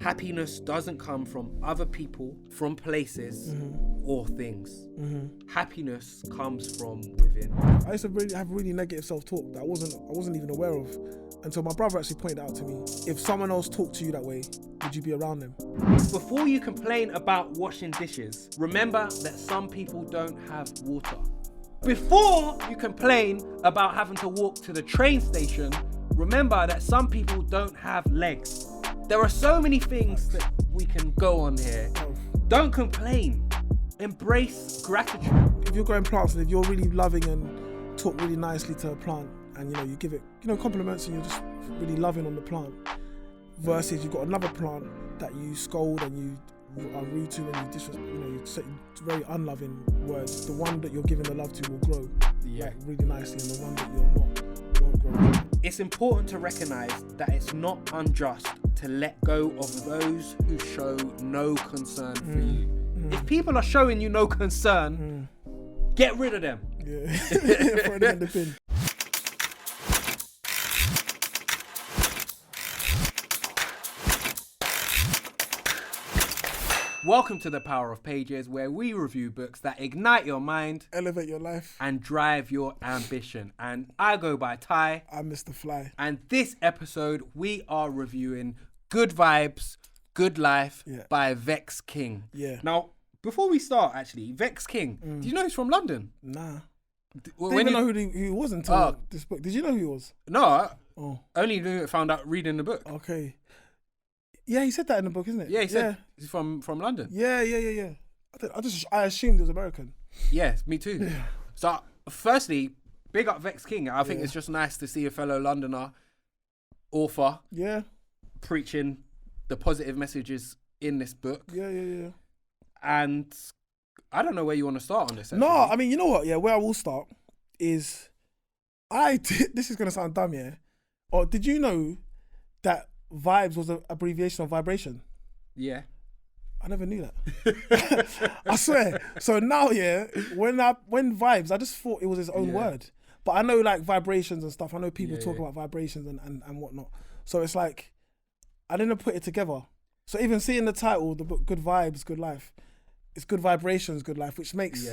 Happiness doesn't come from other people, from places, or things. Happiness comes from within. I used to have really negative self-talk that I wasn't even aware of until my brother actually pointed out to me. If someone else talked to you that way, would you be around them? Before you complain about washing dishes, remember that some people don't have water. Before you complain about having to walk to the train station, remember that some people don't have legs. There are so many things that we can go on here. Don't complain. Embrace gratitude. If you're growing plants and if you're really loving and talk really nicely to a plant and you give it compliments and you're just really loving on the plant, versus you've got another plant that you scold and you are rude to and you disrespect, you say very unloving words. The one that you're giving the love to will grow really nicely, and the one that you're not won't grow. It's important to recognize that it's not unjust to let go of those who show no concern for you. If people are showing you no concern, get rid of them. Yeah, throw them in the bin. Welcome to The Power of Pages, where we review books that ignite your mind, elevate your life, and drive your ambition. And I go by Ty. I'm Mr. Fly. And this episode, we are reviewing Good Vibes, Good Life by Vex King. Yeah. Now, before we start, actually, Vex King, do you know he's from London? Nah. Didn't even know who he was until this book. Did you know who he was? No. Only found out reading the book. Okay. Yeah, he said that in the book, isn't it? Yeah, he said he's from London. Yeah. I assumed he was American. Yeah, me too. Yeah. So, firstly, big up Vex King. I think it's just nice to see a fellow Londoner author preaching the positive messages in this book. Yeah. And I don't know where you want to start on this. Actually. No, I mean, you know what? Yeah, where I will start is this is going to sound dumb, yeah? Or did you know that vibes was an abbreviation of vibration? Yeah. I never knew that. I swear. So now, when vibes, I just thought it was his own word. But I know like vibrations and stuff. I know people talk about vibrations and whatnot. So it's like, I didn't put it together. So even seeing the title, the book, Good Vibes, Good Life, it's good vibrations, good life, which makes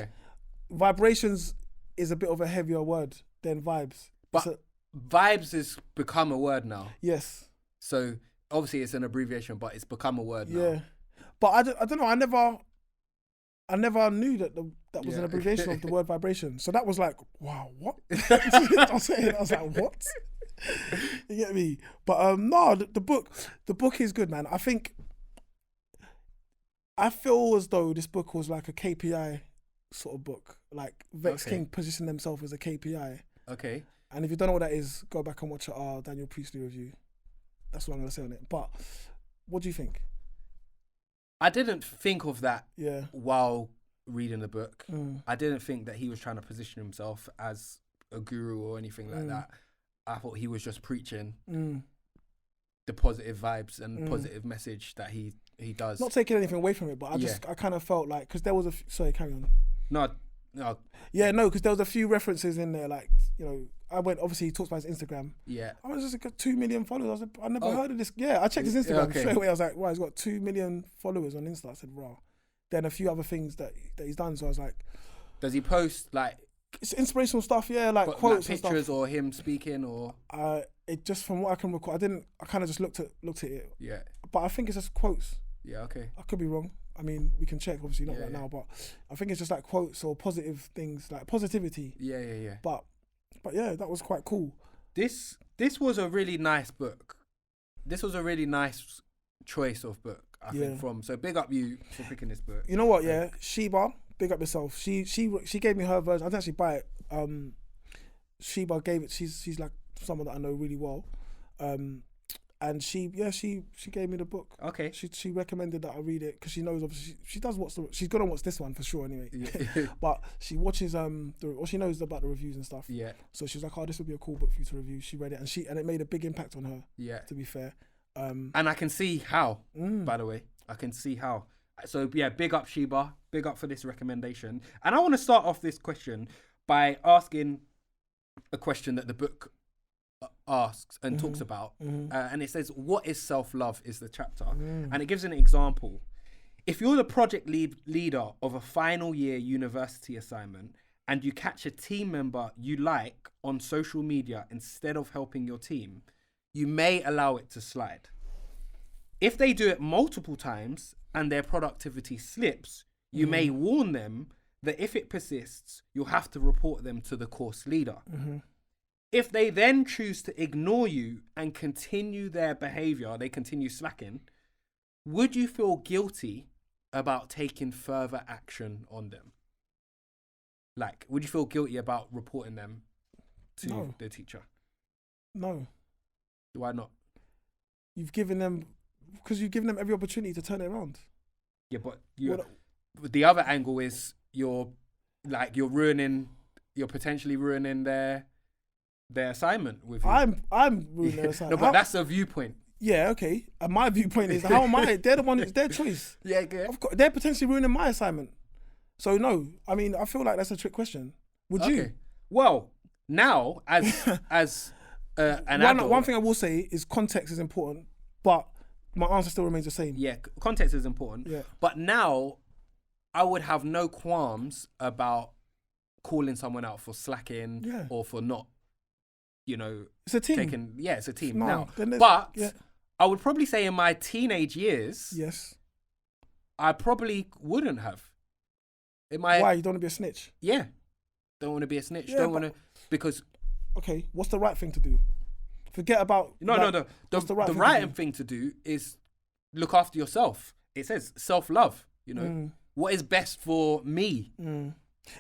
vibrations is a bit of a heavier word than vibes. But vibes has become a word now. Yes. So obviously it's an abbreviation, but it's become a word now. Yeah. But I don't know. I never knew that that was an abbreviation of the word vibration. So that was like, wow, what? I was like, what? You get me? But no, the book is good, man. I feel as though this book was like a KPI sort of book. Like Vex King positioned themselves as a KPI. Okay. And if you don't know what that is, go back and watch our Daniel Priestley review. That's what I'm going to say on it. But what do you think? I didn't think of that while reading the book. I didn't think that he was trying to position himself as a guru or anything like that. I thought he was just preaching the positive vibes and positive message that he does. Not taking anything away from it, but I kind of felt like, because there was sorry, carry on. No. Yeah, no, because there was a few references in there, like, obviously he talks about his Instagram. Yeah. I was just got 2 million followers. I was like, I never heard of this. Yeah, I checked his Instagram straight away. I was like, wow, he's got 2 million followers on Insta. I said, wow. Then a few other things that he's done. So I was like, does he post like? It's inspirational stuff, like quotes like pictures or him speaking or? It just from what I can recall, I kind of just looked at it. Yeah. But I think it's just quotes. Yeah. Okay. I could be wrong. I mean, we can check, obviously not right now, but I think it's just like quotes or positive things, like positivity. Yeah. But yeah, that was quite cool. This was a really nice book. This was a really nice choice of book, I think. So big up you for picking this book. You know what? Yeah, Sheba, big up yourself. She gave me her version. I didn't actually buy it. Sheba gave it. She's like someone that I know really well. And she gave me the book. Okay. She recommended that I read it because she knows obviously she's gonna watch this one for sure anyway. Yeah. But she watches she knows about the reviews and stuff. Yeah. So she was like, oh, this would be a cool book for you to review. She read it and it made a big impact on her. Yeah. To be fair. And I can see how. By the way, I can see how. So yeah, big up Sheba, big up for this recommendation. And I want to start off this question by asking a question that the book asks and talks about, and it says, "What is self-love?" is the chapter, Mm. and it gives an example. If you're the project leader of a final year university assignment and you catch a team member you like on social media instead of helping your team, you may allow it to slide. If they do it multiple times and their productivity slips, you may warn them that if it persists, you'll have to report them to the course leader. If they then choose to ignore you and continue their behavior, they continue slacking, would you feel guilty about taking further action on them? Like, would you feel guilty about reporting them to the teacher? No. Why not? You've given them every opportunity to turn it around. Yeah, but the other angle is you're potentially ruining their assignment with you. I'm ruining their assignment. No, but that's a viewpoint. Yeah, okay. And my viewpoint is, how am I? They're the one. It's their choice. Yeah. Of course, they're potentially ruining my assignment. So no, I mean, I feel like that's a trick question. Would you? Well, now as an adult, one thing I will say is context is important, but my answer still remains the same. Yeah, context is important. Yeah. But now, I would have no qualms about calling someone out for slacking or for not, It's a team. it's a team. No, now, then but I would probably say in my teenage years, yes, I probably wouldn't have. Why? You don't want to be a snitch? Yeah. Don't want to be a snitch. Yeah, don't want to, because... Okay, what's the right thing to do? Forget about... No. The right thing to do is look after yourself. It says self-love, What is best for me?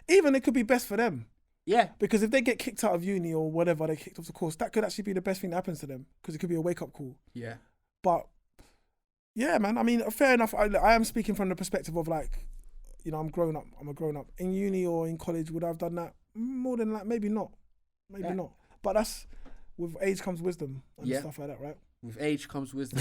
Even it could be best for them. Yeah. Because if they get kicked out of uni or whatever, they kicked off the course, that could actually be the best thing that happens to them, because it could be a wake-up call. Yeah. But, yeah, man, I mean, fair enough. I am speaking from the perspective of, like, I'm grown up. I'm a grown up. In uni or in college, would I have done that? More than that, maybe not. Maybe not. But that's, with age comes wisdom and stuff like that, right? With age comes wisdom.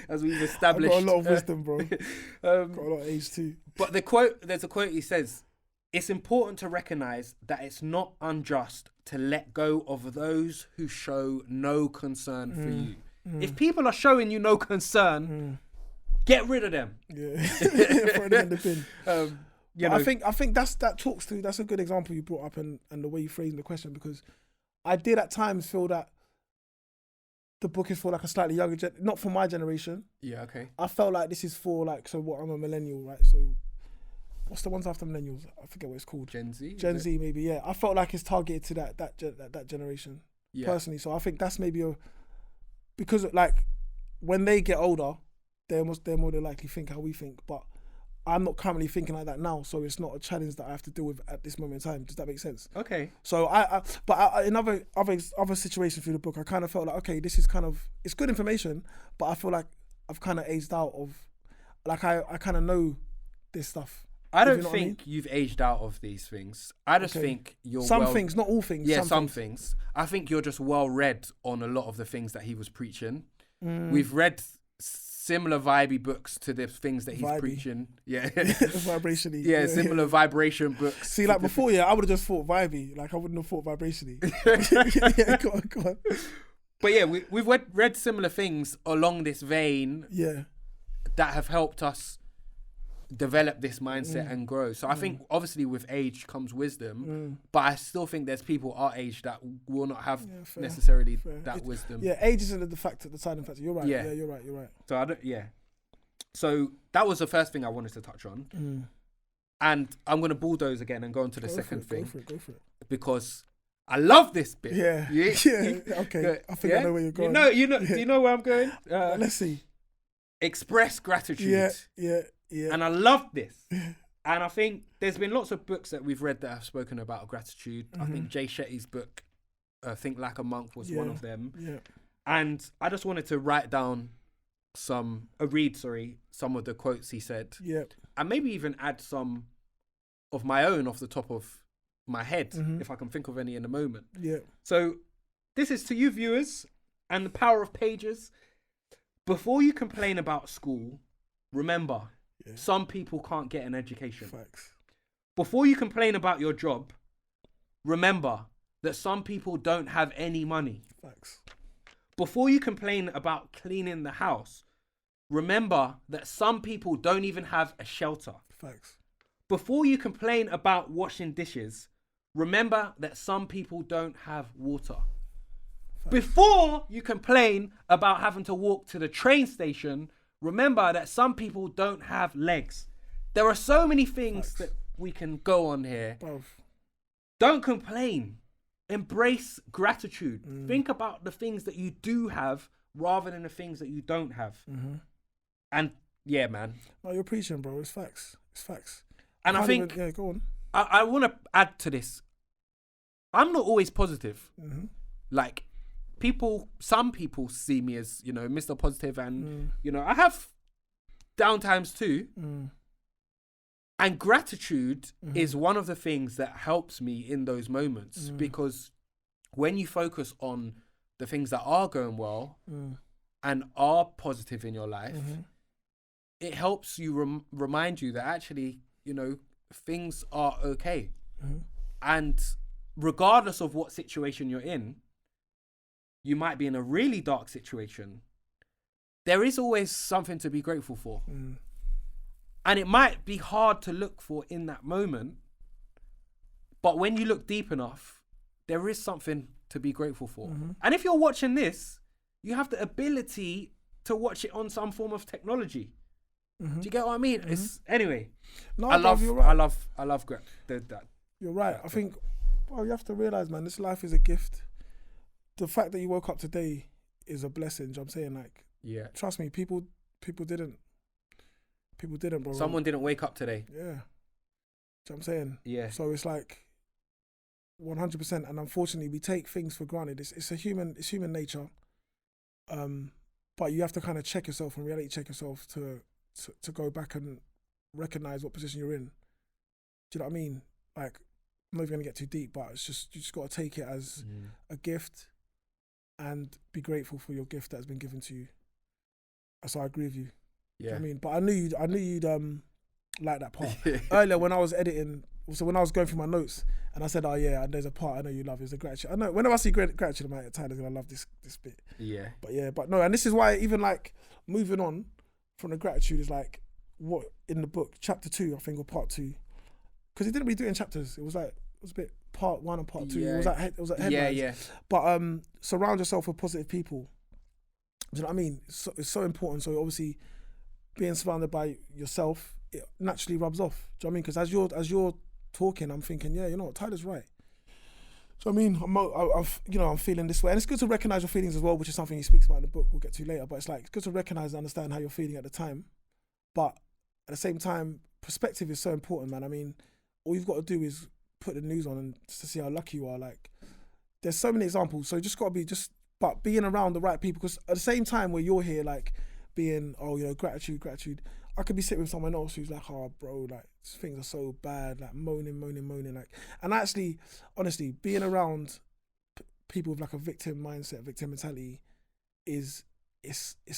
As we've established. I've got a lot of wisdom, bro. Got a lot of age too. But there's a quote he says, "It's important to recognise that it's not unjust to let go of those who show no concern for you." If people are showing you no concern, get rid of them. Yeah, throw them in the bin. I think that's a good example you brought up, and the way you phrased the question, because I did at times feel that the book is for like a slightly younger not for my generation. Yeah, okay. I felt like this is for I'm a millennial, right? So what's the ones after millennials? I forget what it's called. Gen Z. Gen Z, maybe. Yeah, I felt like it's targeted to that generation personally. So I think that's maybe because like when they get older, they're more than likely think how we think, but I'm not currently thinking like that now, so it's not a challenge that I have to deal with at this moment in time. Does that make sense? Okay. So in other situations through the book, I kind of felt like, okay, this is it's good information, but I feel like I've kind of aged out of, like I kind of know this stuff. I don't think you've aged out of these things. I just think you're things, not all things. Yeah, some things. I think you're just well read on a lot of the things that he was preaching. We've read similar vibey books to the things that he's preaching. Yeah. Vibrationally. Yeah, similar vibration books. See, like before, I would have just thought vibey. Like I wouldn't have thought vibrationally. Yeah, go on. But yeah, we've read similar things along this vein. Yeah. That have helped us develop this mindset and grow. So I think obviously with age comes wisdom, but I still think there's people our age that will not have necessarily that wisdom. Yeah, age isn't the deciding factor. You're right. Yeah, you're right. So So that was the first thing I wanted to touch on. And I'm going to bulldoze again and go on to the second thing. Go for it. Because I love this bit. Yeah. Okay. I think I know where you're going. Do you know where I'm going? Let's see. Express gratitude. Yeah. And I love this. And I think there's been lots of books that we've read that have spoken about gratitude. I think Jay Shetty's book, Think Like a Monk, was one of them. Yeah. And I just wanted to write down some of the quotes he said. Yeah. And maybe even add some of my own off the top of my head, if I can think of any in a moment. Yeah. So this is to you viewers and the power of pages. Before you complain about school, remember, some people can't get an education. Facts. Before you complain about your job, remember, that some people don't have any money. Facts. Before you complain about cleaning the house, remember that some people don't even have a shelter. Facts. Before you complain about washing dishes, remember that some people don't have water. Before you complain about having to walk to the train station, remember that some people don't have legs. There are so many things that we can go on here. Don't complain. Embrace gratitude. Think about the things that you do have rather than the things that you don't have. And yeah, man. No, you're preaching, bro. It's facts. It's facts. And I think, yeah, go on. I want to add to this. I'm not always positive. Like, some people see me as, you know, Mr. Positive, and, you know, I have down times too. And gratitude is one of the things that helps me in those moments, because when you focus on the things that are going well and are positive in your life, it helps you remind you that actually, you know, things are okay. And regardless of what situation you're in, you might be in a really dark situation. There is always something to be grateful for. And it might be hard to look for in that moment, but when you look deep enough, there is something to be grateful for. And if you're watching this, you have the ability to watch it on some form of technology. Do you get what I mean? It's anyway. No, I love that. You're right. I think, well, you have to realize, man, this life is a gift. The fact that you woke up today is a blessing. Do you know what I'm saying? Like, yeah. Trust me, people didn't. People didn't, bro. Someone didn't wake up today. Yeah. Do you know what I'm saying? Yeah. So it's like 100%, and unfortunately we take things for granted. It's human nature. But you have to kind of check yourself and reality check yourself to go back and recognize what position you're in. Do you know what I mean? Like, I'm not even gonna get too deep, but it's just, you just gotta take it as a gift and be grateful for your gift that has been given to you. So I agree with you. Yeah. You know what I mean? But I knew you'd like that part. Earlier when I was editing, so when I was going through my notes, and I said, oh yeah, and there's a part I know you love, is the gratitude. I know whenever I see gratitude, I'm like, Tyler's gonna love this bit. Yeah. But no, and this is why even like moving on from the gratitude is like what in the book, chapter 2, I think, or part 2, because he didn't really do it in chapters. It was a bit part 1 and part 2. Yeah. It was like headlines. Yeah. But surround yourself with positive people. Do you know what I mean? It's so important. So obviously, being surrounded by yourself, it naturally rubs off. Do you know what I mean? Because as you're talking, I'm thinking, yeah, you know what, Tyler's right. So I mean, I'm feeling this way, and it's good to recognize your feelings as well, which is something he speaks about in the book. We'll get to later, but it's like it's good to recognize and understand how you're feeling at the time. But at the same time, perspective is so important, man. I mean, all you've got to do is put the news on and just to see how lucky you are. Like, there's so many examples. So you just got to be but being around the right people. Because at the same time, where you're here, like being, gratitude. I could be sitting with someone else who's like, oh, bro, like things are so bad, like moaning, like. And actually, honestly, being around people with like a victim mindset, victim mentality, it's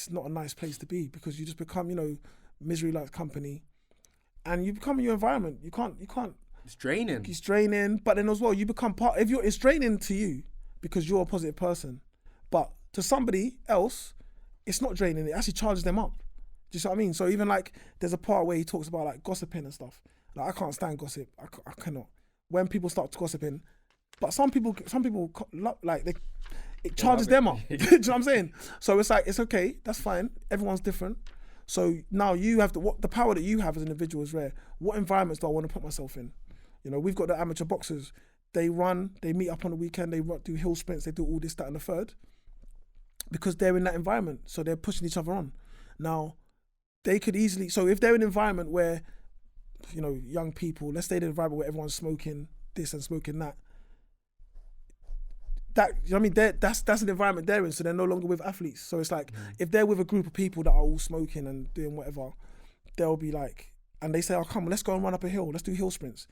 not a nice place to be, because you just become, misery likes company, and you become in your environment. You can't. It's draining. It's draining, but then as well, you become part. It's draining to you because you're a positive person, but to somebody else, it's not draining. It actually charges them up. Do you see what I mean? So even like, there's a part where he talks about like gossiping and stuff. Like, I can't stand gossip. I cannot. When people start gossiping, but some people like it charges them up. Do you know what I'm saying? So it's like, it's okay. That's fine. Everyone's different. So now you have the power that you have as an individual is rare. What environments do I want to put myself in? We've got the amateur boxers. They run. They meet up on the weekend. They do hill sprints. They do all this, that, and the third, because they're in that environment. So they're pushing each other on. Now, they could easily, so if they're in an environment where, young people, let's say the environment where everyone's smoking this and smoking that, that's an environment they're in, so they're no longer with athletes. So it's like, if they're with a group of people that are all smoking and doing whatever, they'll be like, and they say, oh, come on, let's go and run up a hill, let's do hill sprints.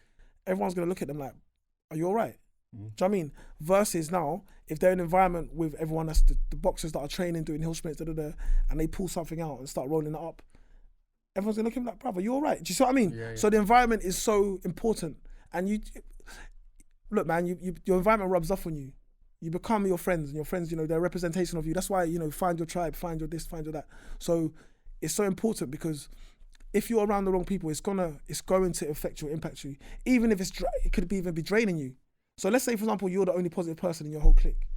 Everyone's going to look at them like, are you all right? Do you know what I mean? Versus now, if they're in an environment with everyone that's the boxers that are training, doing hill sprints, and they pull something out and start rolling it up, everyone's gonna look at him like, brother, you all right? Do you see what I mean? Yeah. So the environment is so important. And look, man, your environment rubs off on you. You become your friends, and your friends, they're a representation of you. That's why, find your tribe, find your this, find your that. So it's so important, because if you're around the wrong people, it's going to affect you, impact you. Even if it could even be draining you. So let's say, for example, you're the only positive person in your whole clique.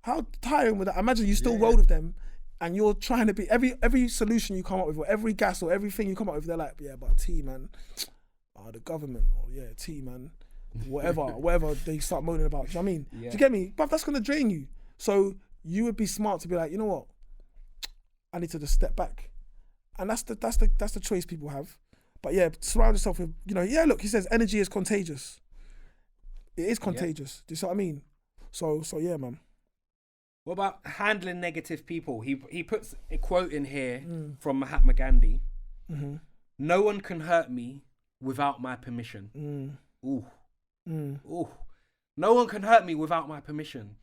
How tiring would that? Imagine you still roll with them, and you're trying to be every solution you come up with, or every gas or everything you come up with, they're like, yeah, but T, man, the government, or yeah, T, man, whatever they start moaning about. Do you know what I mean? Do you get me? But that's gonna drain you. So you would be smart to be like, you know what? I need to just step back, and that's the choice people have. But yeah, surround yourself with, look, he says energy is contagious. It is contagious. Do you see what I mean? So yeah, man. What about handling negative people? He puts a quote in here from Mahatma Gandhi. Mm-hmm. No one can hurt me without my permission. Ooh. Ooh. No one can hurt me without my permission.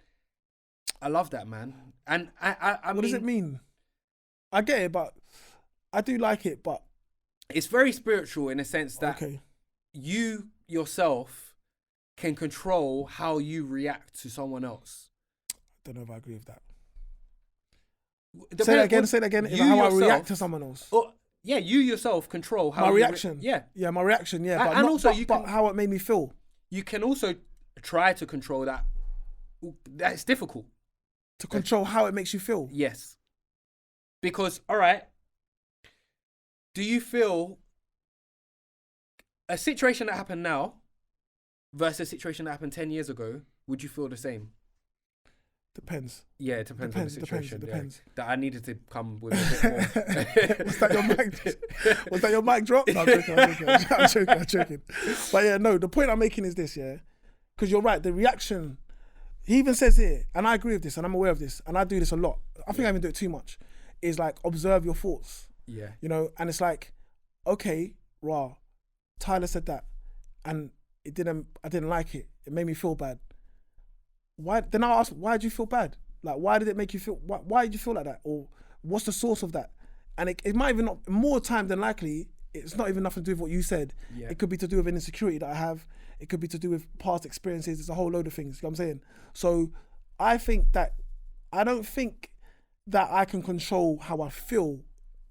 I love that, man. And I what does it mean? I get it, but I do like it, but it's very spiritual in a sense that you yourself can control how you react to someone else. I don't know if I agree with that. Say that again. How I react to someone else. Yeah, you yourself control how my reaction. Yeah, my reaction. Yeah, and also but how it made me feel. You can also try to control that. That's difficult. To control how it makes you feel. Yes. Because, all right, do you feel a situation that happened now versus a situation that happened 10 years ago, would you feel the same? Depends. Yeah, it depends on the situation. Depends. That I needed to come with a bit more. Was that your mic drop? No, I'm joking. But yeah, no, the point I'm making is this, yeah? Because you're right, the reaction, he even says here, and I agree with this, and I'm aware of this, and I do this a lot. I think I even do it too much, is like, observe your thoughts. Yeah. And it's like, okay, Tyler said that, and I didn't like it. It made me feel bad. Why? Then I'll ask, why did you feel bad? Like, why did it make you feel? Why did you feel like that? Or what's the source of that? And it might even not, more time than likely, it's not even nothing to do with what you said. Yeah. It could be to do with an insecurity that I have. It could be to do with past experiences. It's a whole load of things. You know what I'm saying? So I don't think that I can control how I feel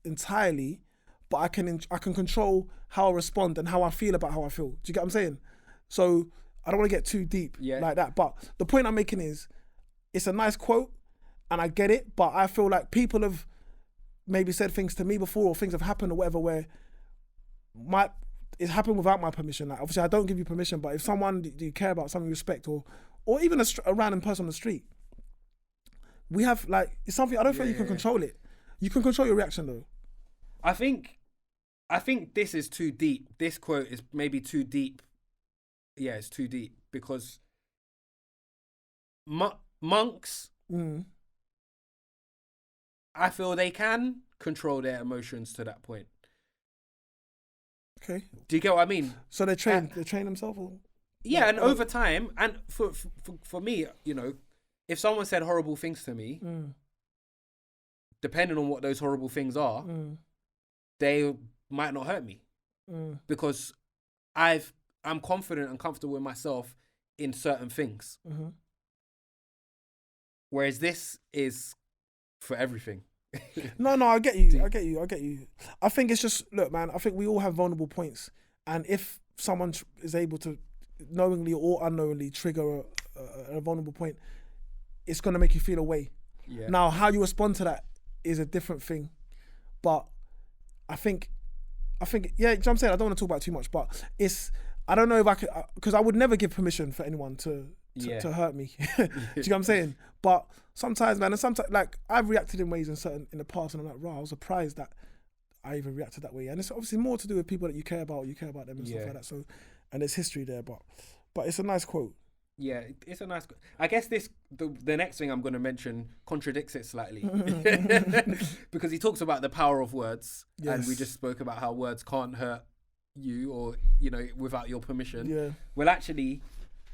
entirely, but I can control how I respond and how I feel about how I feel. Do you get what I'm saying? So I don't want to get too deep like that. But the point I'm making is, it's a nice quote and I get it, but I feel like people have maybe said things to me before, or things have happened or whatever, where it's happened without my permission. Like, obviously I don't give you permission, but if someone you care about, someone you respect, or even a random person on the street, we have, like, it's something, I don't feel you can control it. You can control your reaction though. I think this is too deep. This quote is maybe too deep. Yeah, it's too deep, because monks, I feel they can control their emotions to that point. Okay. Do you get what I mean? So they train themselves? Or? Yeah, and over time, and for me, if someone said horrible things to me, depending on what those horrible things are, they might not hurt me, because I'm confident and comfortable with myself in certain things. Mm-hmm. Whereas this is for everything. No, I get you. I think it's just, look, man, I think we all have vulnerable points. And if someone is able to knowingly or unknowingly trigger a vulnerable point, it's going to make you feel a way. Yeah. Now, how you respond to that is a different thing. But I think, yeah, you know what I'm saying? I don't want to talk about it too much, but I don't know if I could, because I would never give permission for anyone to hurt me. Do you know what I'm saying? But sometimes, man, and sometimes, like, I've reacted in ways in the past, and I'm like, I was surprised that I even reacted that way. And it's obviously more to do with people that you care about them and stuff like that. So, and there's history there, but it's a nice quote. Yeah, it's a nice quote. I guess the next thing I'm going to mention contradicts it slightly. Because he talks about the power of words. Yes. And we just spoke about how words can't hurt you, or, without your permission. Yeah. Well, actually,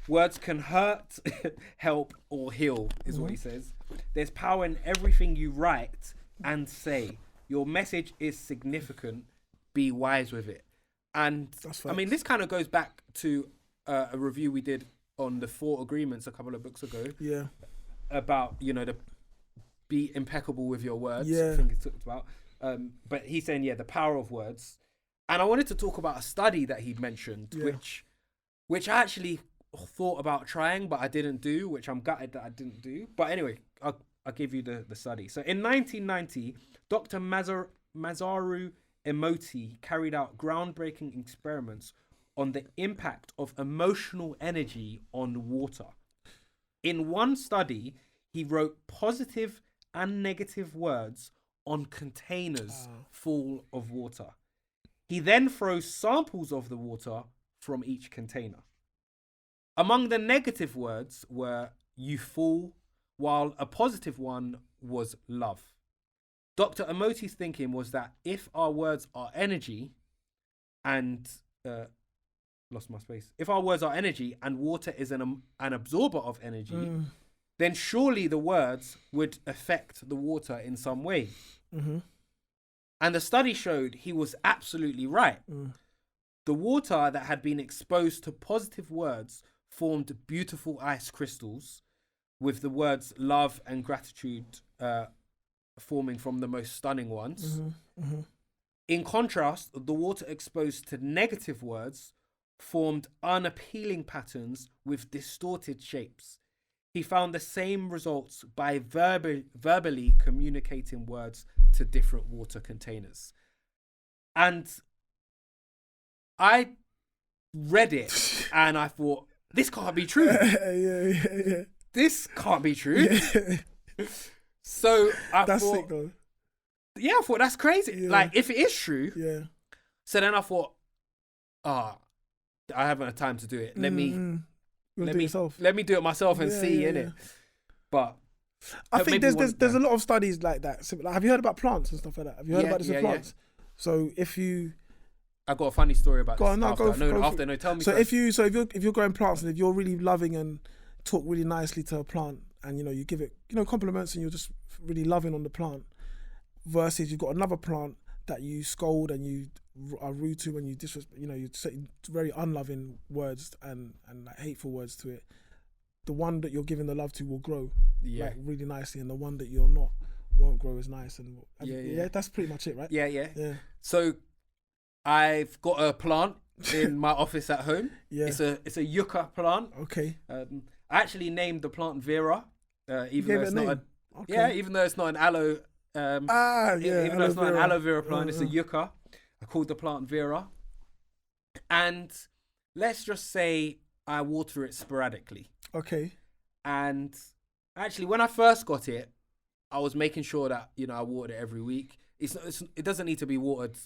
words can hurt, help, or heal, is what he says. There's power in everything you write and say. Your message is significant. Be wise with it. And I mean, this kind of goes back to a review we did on the 4 agreements a couple of books ago. Yeah. About, you know, to be impeccable with your words. Yeah. I think he talked about. But he's saying, the power of words. And I wanted to talk about a study that he'd mentioned, which I actually thought about trying, but I didn't do, which I'm gutted that I didn't do. But anyway, I'll give you the study. So in 1990, Dr. Masaru Emoto carried out groundbreaking experiments on the impact of emotional energy on water. In one study, he wrote positive and negative words on containers full of water. He then froze samples of the water from each container. Among the negative words were "you fool," while a positive one was "love." Dr. Emoto's thinking was that if our words are energy and if our words are energy and water is an absorber of energy, then surely the words would affect the water in some way. Mm-hmm. And the study showed he was absolutely right. The water that had been exposed to positive words formed beautiful ice crystals, with the words love and gratitude forming from the most stunning ones. In contrast, the water exposed to negative words formed unappealing patterns with distorted shapes. He found the same results by verbally communicating words to different water containers. And I read it and I thought, this can't be true. Yeah. This can't be true. So I That's thought, sick though. Yeah, I thought that's crazy. Yeah. Like, if it is true. Yeah. So then I thought, I haven't had time to do it. Let me do it myself and see, innit? But I think there's a lot of studies like that. So, like, have you heard about plants and stuff like that? Have you heard about this with plants? So if you, I got a funny story about this. Tell me. So if you're growing plants and if you're really loving and talk really nicely to a plant and you give it compliments and you're just really loving on the plant, versus you've got another plant that you scold and you are rude to and you disrespect, you say very unloving words and like hateful words to it. The one that you're giving the love to will grow like really nicely, and the one that you're not won't grow as nice. And that's pretty much it, right? Yeah. So I've got a plant in my office at home. Yeah. It's a yucca plant. Okay. I actually named the plant Vera, even though it's not an aloe. Even though it's not an aloe vera plant, it's a yucca. I called the plant Vera. And let's just say I water it sporadically. Okay. And actually, when I first got it, I was making sure that, I watered it every week. It doesn't need to be watered.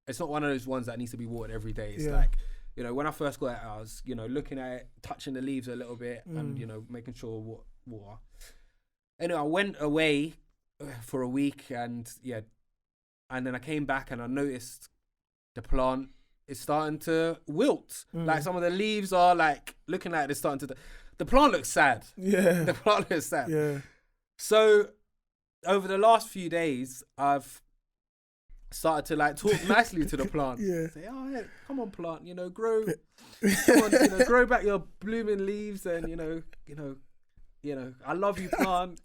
It's not one of those ones that needs to be watered every day. It's like, when I first got it, I was, looking at it, touching the leaves a little bit and, making sure what water. Anyway, I went away for a week and then I came back and I noticed the plant is starting to wilt. Like, some of the leaves are like looking like they're starting to. The plant looks sad. Yeah. The plant looks sad. Yeah. So over the last few days, I've started to like talk nicely to the plant. Yeah. Say, come on, plant, grow. Come on, grow back your blooming leaves and I love you, plant.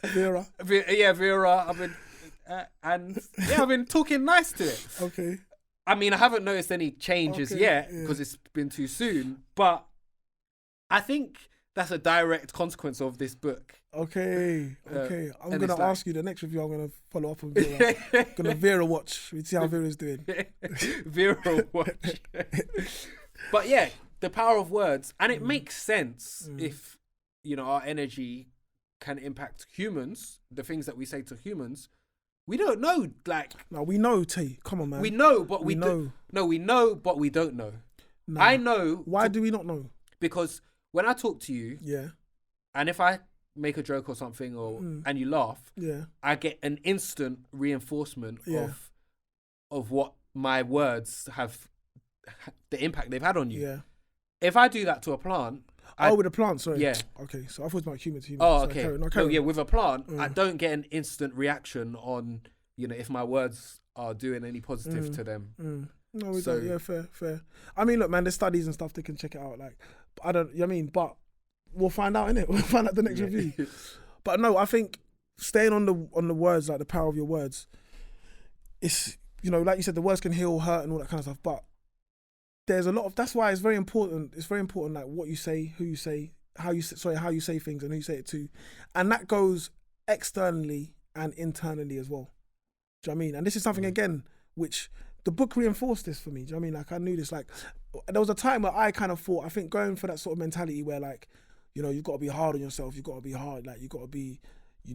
Vera. Vera. I've been talking nice to it. Okay. I mean, I haven't noticed any changes yet because it's been too soon, but I think that's a direct consequence of this book. Okay. I'm going to ask you the next review. I'm going to follow up on Vera. I'm going to Vera watch. We see how Vera's doing. Vera watch. But yeah, the power of words. And it makes sense if, our energy can impact humans, the things that we say to humans. We don't know, like... No, we know, T. Come on, man. We know, but we know. No, we know, but we don't know. No. I know... Why do we not know? Because when I talk to you... Yeah. And if I make a joke or something and you laugh... Yeah. I get an instant reinforcement of what my words have... The impact they've had on you. Yeah. If I do that to a plant... with a plant, sorry. Yeah. Okay, so I thought it was about human to human. Oh, okay. Carry on. With a plant, I don't get an instant reaction on, if my words are doing any positive to them. No, we don't. Yeah, fair. I mean, look, man, there's studies and stuff, they can check it out. Like, I don't. You know what I mean, but we'll find out, innit? We'll find out the next review. But no, I think staying on the words, like the power of your words, it's, you know, like you said, the words can heal, hurt, and all that kind of stuff. But there's a lot of, that's why it's very important. It's very important, like what you say, who you say, how you say things, and who you say it to, and that goes externally and internally as well. Do you know what I mean? And this is something again which the book reinforced this for me. Do you know what I mean? Like I knew this. Like there was a time where I kind of thought, I think going for that sort of mentality where like, you know, you've got to be hard on yourself. You've got to be hard. Like you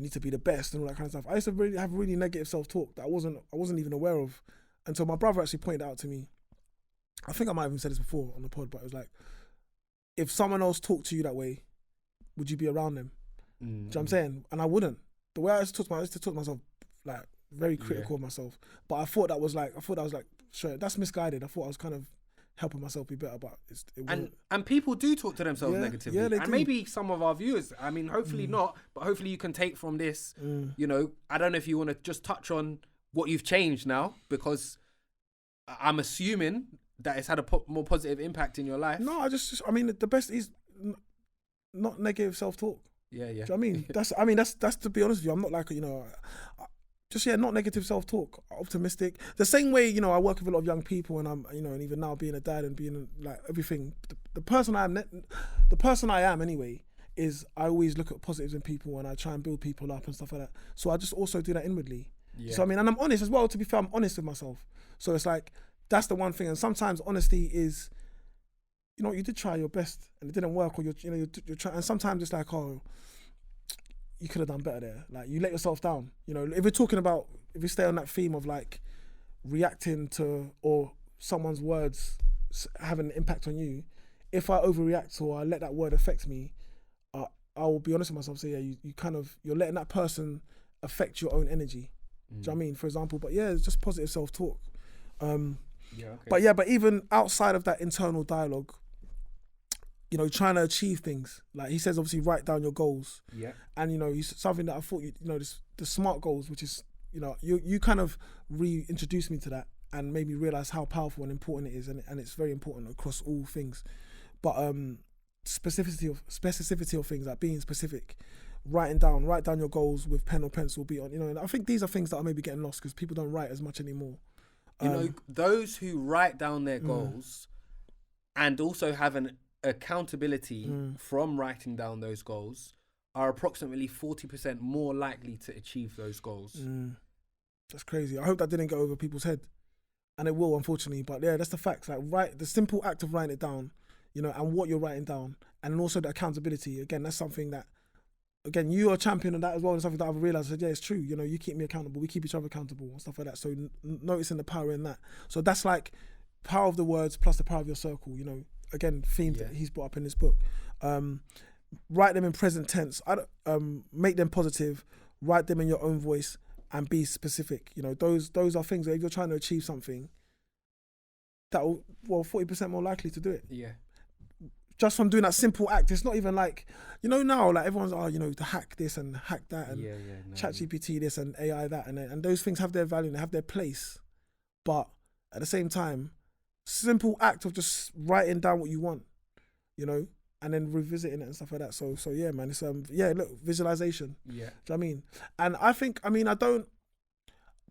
need to be the best and all that kind of stuff. I used to really have really negative self-talk that I wasn't even aware of until my brother actually pointed out to me. I think I might have even said this before on the pod, but it was like, if someone else talked to you that way, would you be around them? Do you know what I'm saying? And I wouldn't. The way I used to talk to myself, like very critical of myself. But I thought that was like, sure, that's misguided. I thought I was kind of helping myself be better, but it wasn't. And people do talk to themselves negatively. Yeah, they and do. maybe some of our viewers, I mean, hopefully not, but hopefully you can take from this, you know, I don't know if you want to just touch on what you've changed now, because I'm assuming that it's had a more positive impact in your life. No, I mean, the best is not negative self-talk. Yeah. Do you know what I mean? That's to be honest with you, I'm not like, you know, not negative self-talk, optimistic. The same way, you know, I work with a lot of young people, and I'm, you know, and even now being a dad and being like everything, the person I am anyway, is I always look at positives in people and I try and build people up and stuff like that. So I just also do that inwardly. Yeah. So I mean, and I'm honest as well, to be fair, I'm honest with myself. So it's like, that's the one thing. And sometimes honesty is, you know, you did try your best and it didn't work, or you're trying, and sometimes it's like, oh, you could have done better there. Like you let yourself down. You know, if we stay on that theme of like reacting to, or someone's words having an impact on you, if I overreact or I let that word affect me, I will be honest with myself. So yeah, you're letting that person affect your own energy. Do you know what I mean? For example, but yeah, it's just positive self-talk. But even outside of that internal dialogue, you know, trying to achieve things. Like he says, obviously write down your goals. Yeah. And you know, something that I thought, you know, the SMART goals, which is, you know, you kind of reintroduced me to that and made me realize how powerful and important it is, and it's very important across all things. But specificity of things, like being specific, write down your goals with pen or pencil, be on, you know. And I think these are things that are maybe getting lost because people don't write as much anymore. You know, those who write down their goals and also have an accountability from writing down those goals are approximately 40% more likely to achieve those goals. That's crazy. I hope that didn't go over people's head, and it will, unfortunately. But yeah, that's the facts. Like the simple act of writing it down, you know, and what you're writing down, and also the accountability. Again, that's something that, again, you are a champion of that as well, and something that I've realised. I said, yeah, it's true. You know, you keep me accountable. We keep each other accountable and stuff like that. So noticing the power in that. So that's like power of the words plus the power of your circle. You know, again, theme that he's brought up in this book. Write them in present tense. Make them positive. Write them in your own voice and be specific. You know, those are things that if you're trying to achieve something, that will, 40% more likely to do it. Yeah. Just from doing that simple act. It's not even like, you know, now like everyone's, you know, to hack this and hack that and ChatGPT this and AI that, and those things have their value and they have their place. But at the same time, simple act of just writing down what you want, you know, and then revisiting it and stuff like that. So yeah, man, it's look, visualization. Yeah. Do you know what I mean? And I think,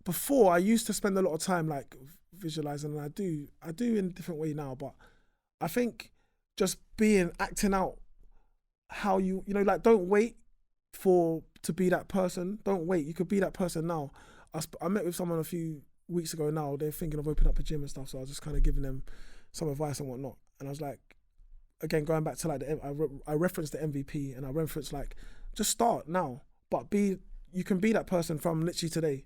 before I used to spend a lot of time like visualizing, and I do in a different way now, but I think just acting out how you know, like, don't wait to be that person. Don't wait. You could be that person now. I met with someone a few weeks ago now. They're thinking of opening up a gym and stuff. So I was just kind of giving them some advice and whatnot. And I was like, again, going back to like I referenced the MVP, and I referenced like, just start now, but you can be that person from literally today.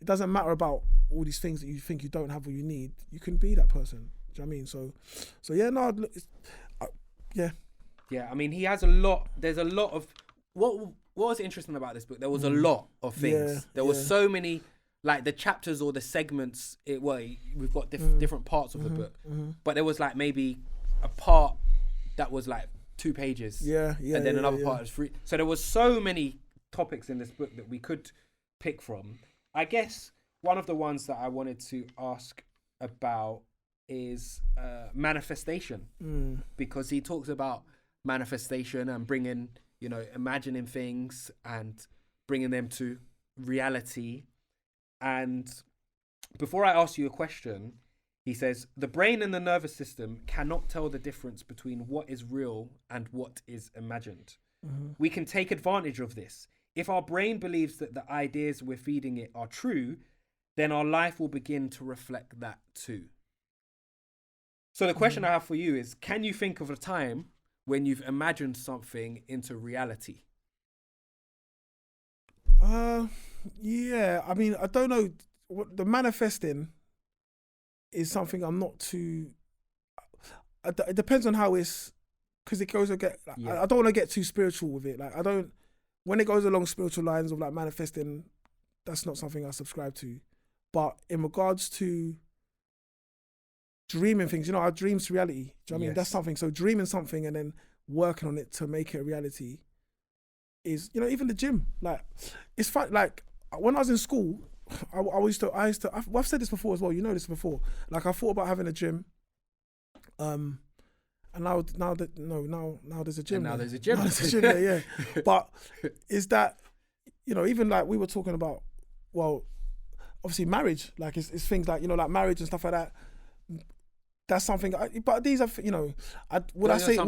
It doesn't matter about all these things that you think you don't have or you need. You can be that person. Do you know what I mean? So yeah, no, yeah. Yeah, I mean, he has a lot. There's a lot of what was interesting about this book. There was a lot of things. Yeah, there was so many, like the chapters or the segments. We've got different parts of the book, but there was like maybe a part that was like 2 pages. Yeah. And then another part was 3. So there was so many topics in this book that we could pick from. I guess one of the ones that I wanted to ask about is manifestation, because he talks about manifestation and bringing, you know, imagining things and bringing them to reality. And before I ask you a question, he says, the brain and the nervous system cannot tell the difference between what is real and what is imagined. We can take advantage of this. If our brain believes that the ideas we're feeding it are true, then our life will begin to reflect that too. So the question I have for you is, can you think of a time when you've imagined something into reality? Yeah, I mean, I don't know. The manifesting is something I'm not too. It depends on how it's, because it goes. I don't want to get too spiritual with it. Like, I don't. When it goes along spiritual lines of like manifesting, that's not something I subscribe to. But in regards to dreaming things, you know, our dreams reality. Do you know what I mean? That's something. So dreaming something and then working on it to make it a reality is, you know, even the gym. Like, it's fun. Like, when I was in school, I've said this before as well. You know this before. Like, I thought about having a gym. And now there's a gym. And now there. there's a gym. Now there's a gym there, yeah. But is that, you know, even like we were talking about, well, obviously marriage, like it's things like, you know, like marriage and stuff like that. That's something. But these are, you know, would I say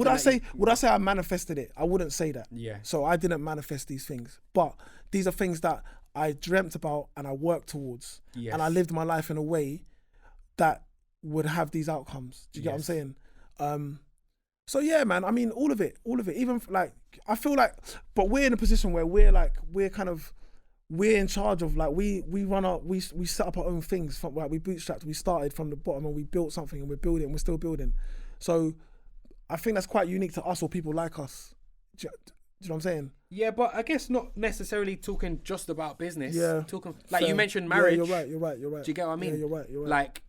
I manifested it? I wouldn't say that. Yeah. So I didn't manifest these things, but these are things that I dreamt about and I worked towards, and I lived my life in a way that would have these outcomes. Do you get what I'm saying? So yeah, man. I mean, all of it. Even like, I feel like, but we're in a position where we're in charge of, like, we set up our own things. From, like, we bootstrapped, we started from the bottom and we built something and we're building and we're still building. So I think that's quite unique to us or people like us. Do you know what I'm saying? Yeah, but I guess not necessarily talking just about business. Yeah. Talking, like, Fair. you mentioned marriage. Yeah, you're right. Do you get what I mean? Yeah, you're right. Like,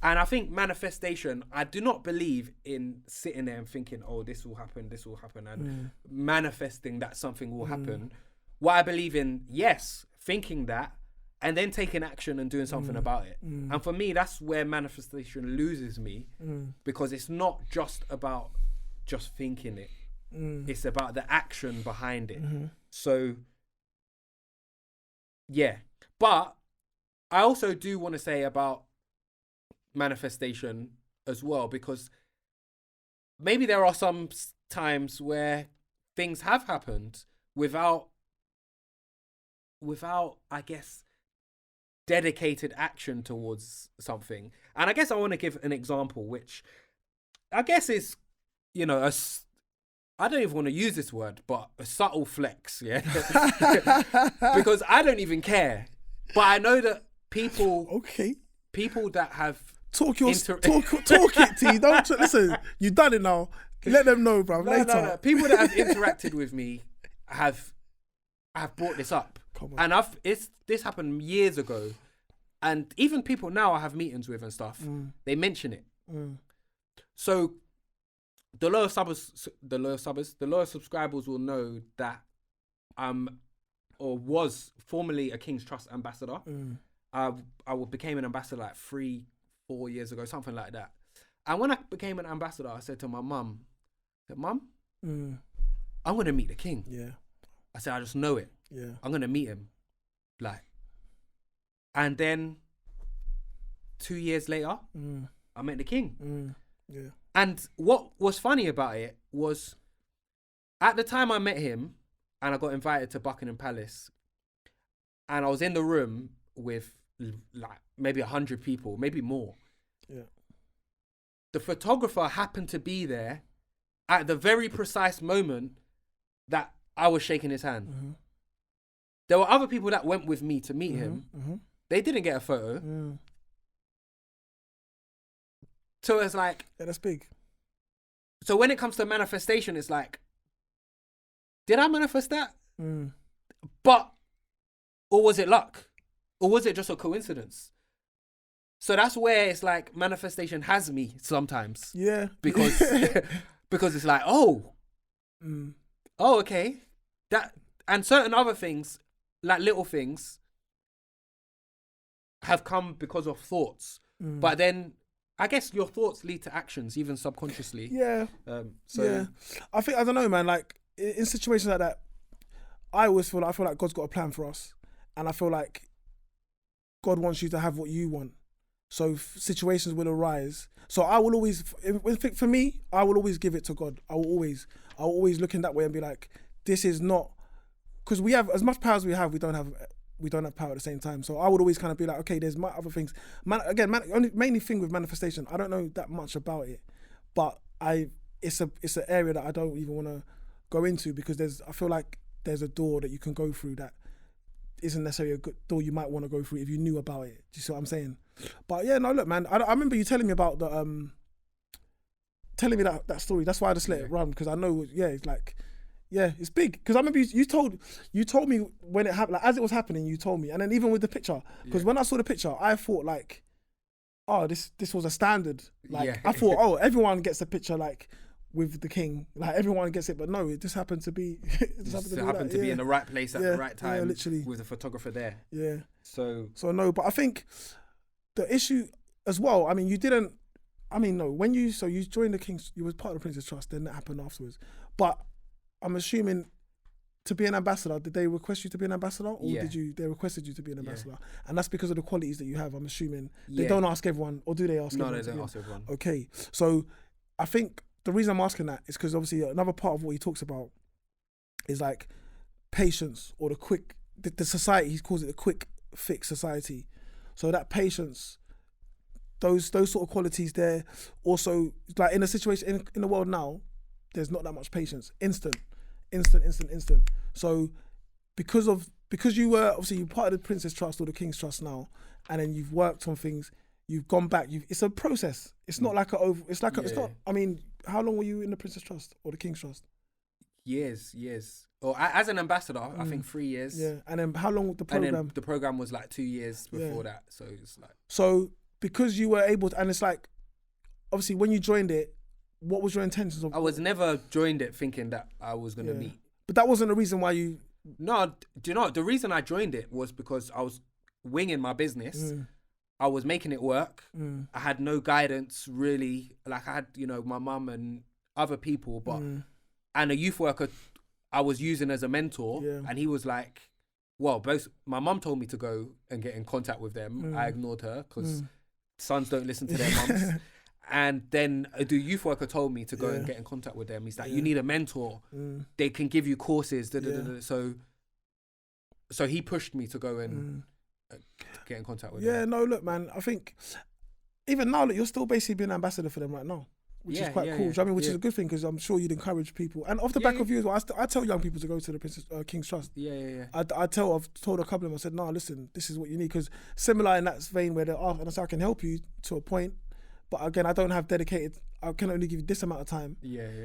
and I think manifestation, I do not believe in sitting there and thinking, oh, this will happen, and manifesting that something will happen. What I believe in, yes, thinking that, and then taking action and doing something about it. And for me, that's where manifestation loses me, because it's not just about just thinking it. It's about the action behind it. So, yeah. But I also do want to say about manifestation as well, because maybe there are some times where things have happened without, I guess, dedicated action towards something. And I guess I want to give an example, which I guess is, you know, I don't even want to use this word, but a subtle flex, yeah? Because I don't even care. But I know that people that have talk it, T. Don't listen. You done it now. Let them know, bro. Later. No. People that have interacted with me have brought this up. And this happened years ago, and even people now I have meetings with and stuff, they mention it. So the loyal subscribers will know that or was formerly a King's Trust ambassador. I became an ambassador like 3-4 years ago, something like that. And when I became an ambassador, I said to my mum, I'm going to meet the King. Yeah. I said, I just know it. Yeah. I'm going to meet him. Like, and then 2 years later, I met the King. Yeah. And what was funny about it was, at the time I met him and I got invited to Buckingham Palace, and I was in the room with like maybe 100 people, maybe more. Yeah. The photographer happened to be there at the very precise moment that I was shaking his hand. There were other people that went with me to meet him. They didn't get a photo. So it's like... Yeah, that's big. So when it comes to manifestation, it's like, did I manifest that? But, or was it luck? Or was it just a coincidence? So that's where it's like manifestation has me sometimes. Yeah. Because because it's like, oh, okay. That, and certain other things, like little things, have come because of thoughts. But then I guess your thoughts lead to actions, even subconsciously. Yeah. So Yeah. I don't know, man. Like in situations like that, I feel like God's got a plan for us, and I feel like God wants you to have what you want. So situations will arise. So I will always, for me, I will always give it to God. I will always look in that way and be like, this is not, because we have as much power as we have, we don't have power at the same time. So I would always kind of be like, okay, there's other things. Mainly thing with manifestation, I don't know that much about it, but it's an area that I don't even want to go into, because I feel like there's a door that you can go through that isn't necessarily a good door you might want to go through if you knew about it. Do you see what I'm saying? But yeah, no, look, man, I remember you telling me about telling me that story. That's why I just let it run, because I know, it's like, it's big. Because I remember you told me when it happened, like, as it was happening, you told me, and then even with the picture, because when I saw the picture, I thought like, oh, this was a standard. Like I thought, oh, everyone gets a picture like with the king, like everyone gets it, but no, it just happened to be. It happened to be in the right place at the right time, literally, with the photographer there. Yeah. So no, but I think the issue as well. I mean, you didn't. I mean, no. When you joined the King's, you was part of the Prince's Trust. Then that happened afterwards. But I'm assuming to be an ambassador, did they request you to be an ambassador, or they requested you to be an ambassador? And that's because of the qualities that you have. I'm assuming they don't ask everyone, or do they ask? No, they don't ask everyone. Okay, so I think the reason I'm asking that is because obviously another part of what he talks about is like patience, or the society, he calls it the quick fix society. So that patience, those sort of qualities there. Also, like in a situation in the world now, there's not that much patience. Instant. So because you were obviously you're part of the Prince's Trust or the King's Trust now, and then you've worked on things, you've gone back. It's a process. It's not like it's not. I mean, how long were you in the Prince's Trust or the King's Trust? Years. Or as an ambassador, I think 3 years. Yeah, and then how long the program? And then the program was like 2 years before that. So it's like. So because you were able to, and it's like, obviously when you joined it, what was your intentions of? I was never joined it thinking that I was gonna meet. But that wasn't the reason why you. No, do you know the reason I joined it was because I was winging my business. I was making it work. I had no guidance really. Like I had, my mum and other people, but and a youth worker I was using as a mentor, and he was like, well, my mum told me to go and get in contact with them. I ignored her because sons don't listen to their mums. And then the youth worker told me to go and get in contact with them. He's like, you need a mentor. They can give you courses. So he pushed me to go and get in contact with them. Yeah, no, look, man, I think even now, look, you're still basically being an ambassador for them right now, which is quite cool. I mean, which is a good thing, because I'm sure you'd encourage people. And off the back of you as well, I tell young people to go to the King's Trust. I've told a couple of them, I said, no, listen, this is what you need. Because similar in that vein where they're and I said, I can help you to a point. But again, I don't have dedicated. I can only give you this amount of time.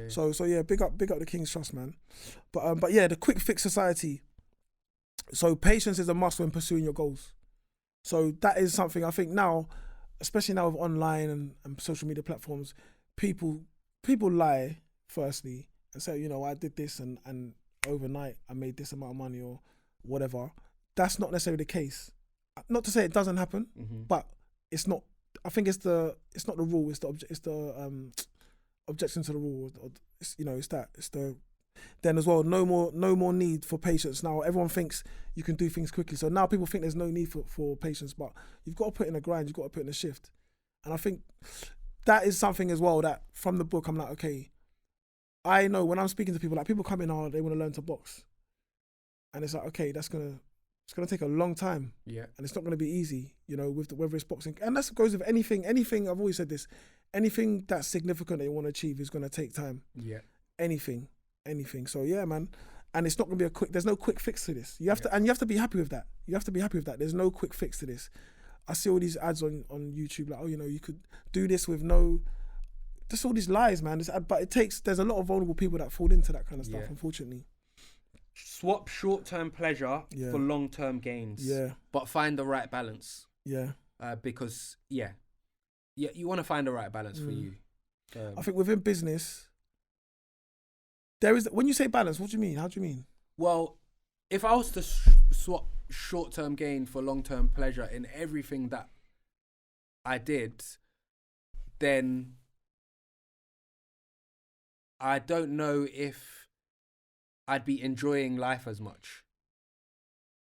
So yeah, big up the King's Trust, man. But yeah, the quick fix society. So patience is a must when pursuing your goals. So that is something I think now, especially now with online and social media platforms, people lie firstly and say, I did this and overnight I made this amount of money or whatever. That's not necessarily the case. Not to say it doesn't happen, but it's not. I think it's not the rule. It's the objection to the rule. Then as well, no more need for patience. Now everyone thinks you can do things quickly. So now people think there's no need for patience, but you've got to put in a grind. You've got to put in a shift. And I think that is something as well that from the book I'm like, okay, I know when I'm speaking to people, like people come in, they want to learn to box, and it's like, okay, it's gonna take a long time, and it's not gonna be easy, whether it's boxing, and that goes with anything. I've always said this: anything that's significant that you want to achieve is gonna take time. Anything. So yeah, man, and it's not gonna be there's no quick fix to this. You have to be happy with that. There's no quick fix to this. I see all these ads on YouTube like, you could do this with just all these lies, man. But there's a lot of vulnerable people that fall into that kind of stuff, unfortunately. Swap short-term pleasure for long-term gains. But find the right balance. Because you want to find the right balance for you. I think within business, there is. When you say balance, what do you mean? How do you mean? Well, if I was to swap short-term gain for long-term pleasure in everything that I did, then I don't know if I'd be enjoying life as much.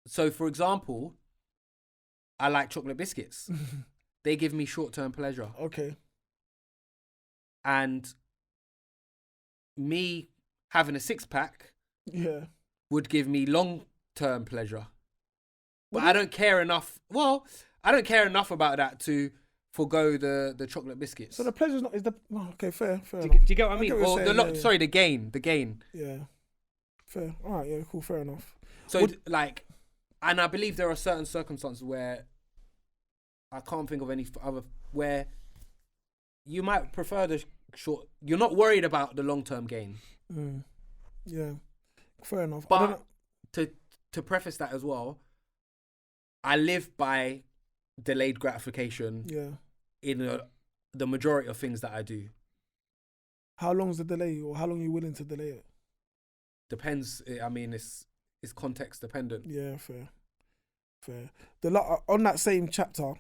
So, for example, I like chocolate biscuits. They give me short-term pleasure. Okay. And me having a six-pack would give me long-term pleasure. But I don't care enough. Well, I don't care enough about that to forgo the chocolate biscuits. So the pleasure's not, is the, okay, fair do enough. you get what I mean? Or sorry, the gain. Yeah. Fair. All right, yeah, cool, fair enough. So, like, and I believe there are certain circumstances where I can't think of any other, where you might prefer the short, you're not worried about the long-term gain. Yeah, fair enough. But to preface that as well, I live by delayed gratification in the majority of things that I do. How long's the delay, or how long are you willing to delay it? Depends. I mean, it's context dependent. Yeah, fair. On that same chapter,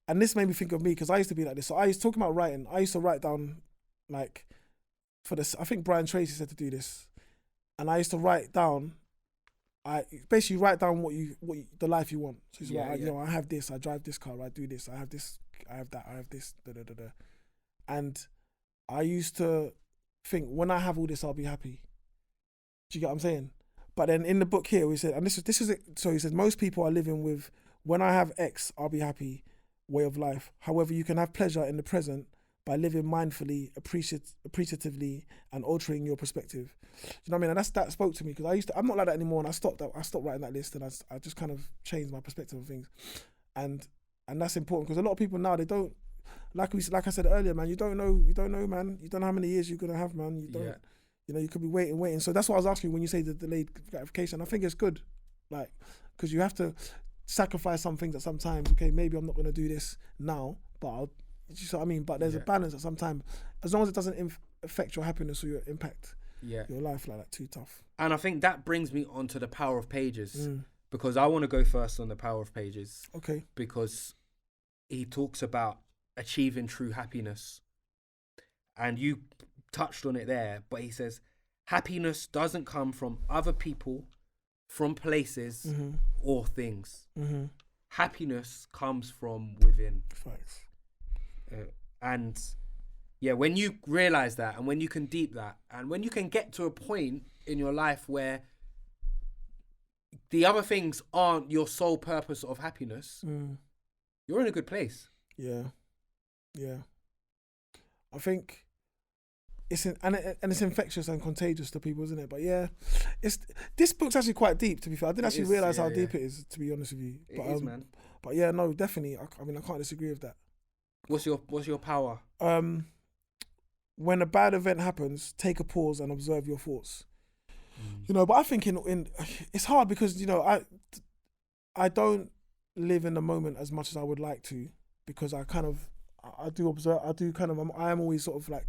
and this made me think of me because I used to be like this. So I used talking about writing. I used to write down, like, for this. I think Brian Tracy said to do this, and I used to write down. I basically write down what you the life you want. So it's like, you know, I have this, I drive this car, I do this, I have this, I have that, I have this, and I used to think, when I have all this, I'll be happy. Do you get what I'm saying? But then in the book here, we said, and this is it. So he said, most people are living with, when I have X, I'll be happy, way of life. However, you can have pleasure in the present by living mindfully, appreciatively, and altering your perspective. You know what I mean? And that spoke to me, because I'm not like that anymore, and I stopped writing that list, and I just kind of changed my perspective on things. And that's important, because a lot of people now, they don't, like I said earlier, man, you don't know, man. You don't know how many years you're gonna have, man. You don't. You know, you could be waiting. So that's what I was asking you when you say the delayed gratification. I think it's good, like, because you have to sacrifice some things at some times. Okay, maybe I'm not going to do this now, but you see what I mean? But there's a balance at some time. As long as it doesn't affect your happiness or your impact your life like that, too tough. And I think that brings me on to the power of pages, because I want to go first on the power of pages. Okay. Because he talks about achieving true happiness. And you touched on it there, but he says happiness doesn't come from other people, from places or things. Happiness comes from within. Facts. And yeah, when you realize that, and when you can deep that, and when you can get to a point in your life where the other things aren't your sole purpose of happiness, you're in a good place. Yeah. I think it's infectious and contagious to people, isn't it? But yeah, this book's actually quite deep, to be fair. I didn't actually realise how deep it is, to be honest with you. It is, man. But yeah, no, definitely. I mean, I can't disagree with that. What's your power? When a bad event happens, take a pause and observe your thoughts. You know, but I think in it's hard, because, you know, I don't live in the moment as much as I would like to, because I am always sort of like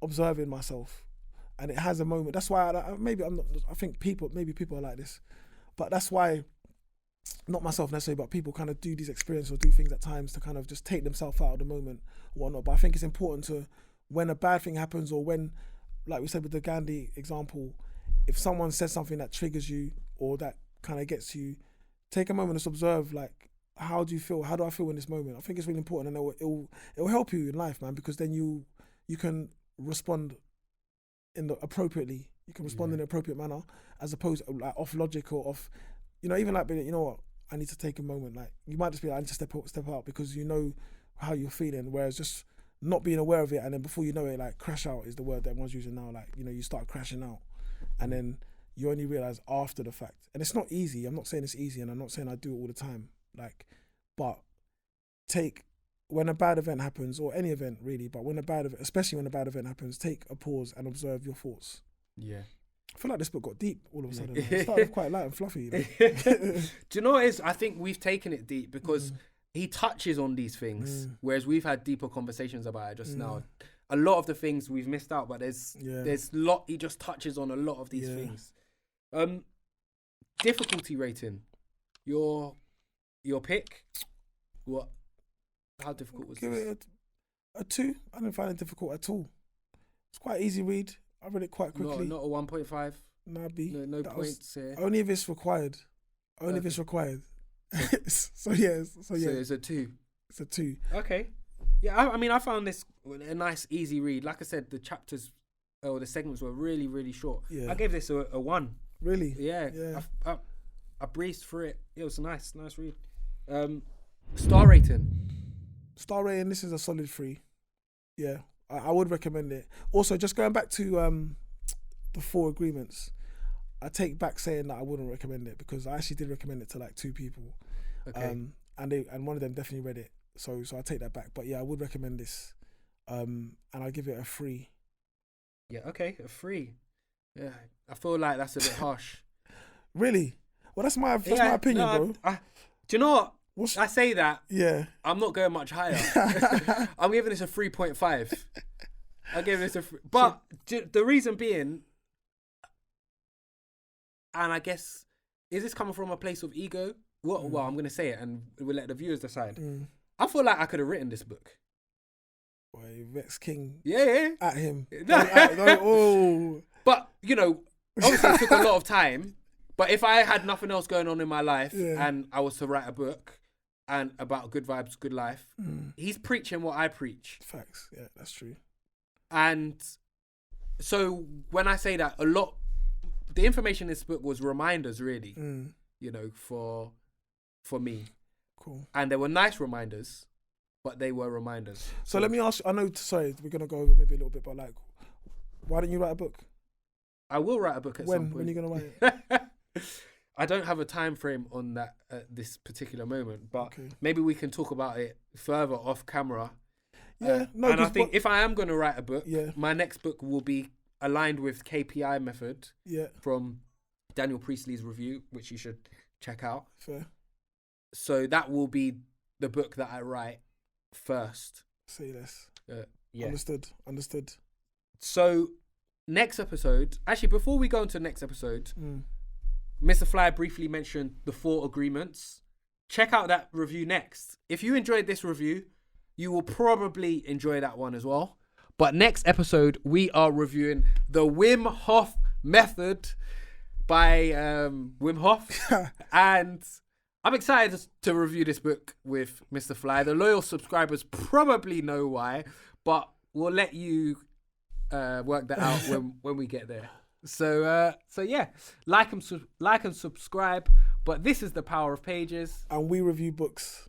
observing myself, and it has a moment. That's why I think people are like this, but that's why, not myself necessarily, but people kind of do these experiences or do things at times to kind of just take themselves out of the moment or whatnot. But I think it's important to, when a bad thing happens, or when, like we said with the Gandhi example, if someone says something that triggers you or that kind of gets you, take a moment to observe, like, how do you feel? How do I feel in this moment? I think it's really important, and it will help you in life, man, because then you can respond appropriately. You can respond in an appropriate manner, as opposed to like off logic or off, you know, even like, you know what, I need to take a moment. Like, you might just be like, I need to step out because you know how you're feeling, whereas just not being aware of it, and then before you know it, like, crash out is the word that everyone's using now. Like, you know, you start crashing out, and then you only realize after the fact. And it's not easy. I'm not saying it's easy, and I'm not saying I do it all the time. Like, but when a bad event happens, or any event really, but especially when a bad event happens, take a pause and observe your thoughts. Yeah. I feel like this book got deep all of a sudden. It started off quite light and fluffy. You know? Do you know what it is? I think we've taken it deep because he touches on these things, whereas we've had deeper conversations about it just now. A lot of the things we've missed out, but there's he just touches on a lot of these things. Difficulty rating. Your pick. What? How difficult was this? A 2. I didn't find it difficult at all. It's quite easy read. I read it quite quickly. Not a 1.5. Nah, B. No points here. Only if it's required. Only if it's required. So yeah. So it's a 2. It's a 2. Okay. Yeah, I mean, I found this a nice, easy read. Like I said, the chapters or the segments were really, really short. Yeah. I gave this a 1. Really? Yeah. Yeah. I breezed through it. It was a nice read. Star rating. Star rating, this is a solid 3. Yeah, I would recommend it. Also, just going back to the 4 agreements, I take back saying that I wouldn't recommend it, because I actually did recommend it to like 2 people. Okay. And one of them definitely read it. So I take that back. But yeah, I would recommend this. And I'll give it a 3. Yeah, okay, a 3. Yeah, I feel like that's a bit harsh. Really? Well, that's my opinion, bro. Do you know what? I say that. Yeah. I'm not going much higher. I'm giving this a 3.5. I'm giving this a 3. But the reason being, and I guess, is this coming from a place of ego? Well, I'm going to say it and we'll let the viewers decide. I feel like I could have written this book. Boy, Vex King. Yeah. At him. Oh. But, you know, obviously it took a lot of time. But if I had nothing else going on in my life and I was to write a book and about good vibes, good life, he's preaching what I preach. Facts. Yeah, that's true. And so when I say that, the information in this book was reminders, really, you know, for me. Cool. And they were nice reminders, but they were reminders. So let me ask you, I know, sorry, we're going to go over maybe a little bit, but like, why don't you write a book? I will write a book at some point. When are you going to write it? I don't have a time frame on that at this particular moment, but maybe we can talk about it further off camera. Yeah, no. And I think if I am going to write a book, yeah, my next book will be aligned with KPI method. Yeah. From Daniel Priestley's review, which you should check out. Fair. So that will be the book that I write first. Say less. Yeah. Understood. So next episode, actually, before we go into the next episode, Mr. Fly briefly mentioned the 4 agreements. Check out that review next. If you enjoyed this review, you will probably enjoy that one as well. But next episode, we are reviewing the Wim Hof method by Wim Hof. And I'm excited to review this book with Mr. Fly. The loyal subscribers probably know why, but we'll let you work that out when we get there. So yeah, like and subscribe. But this is the power of pages, and we review books.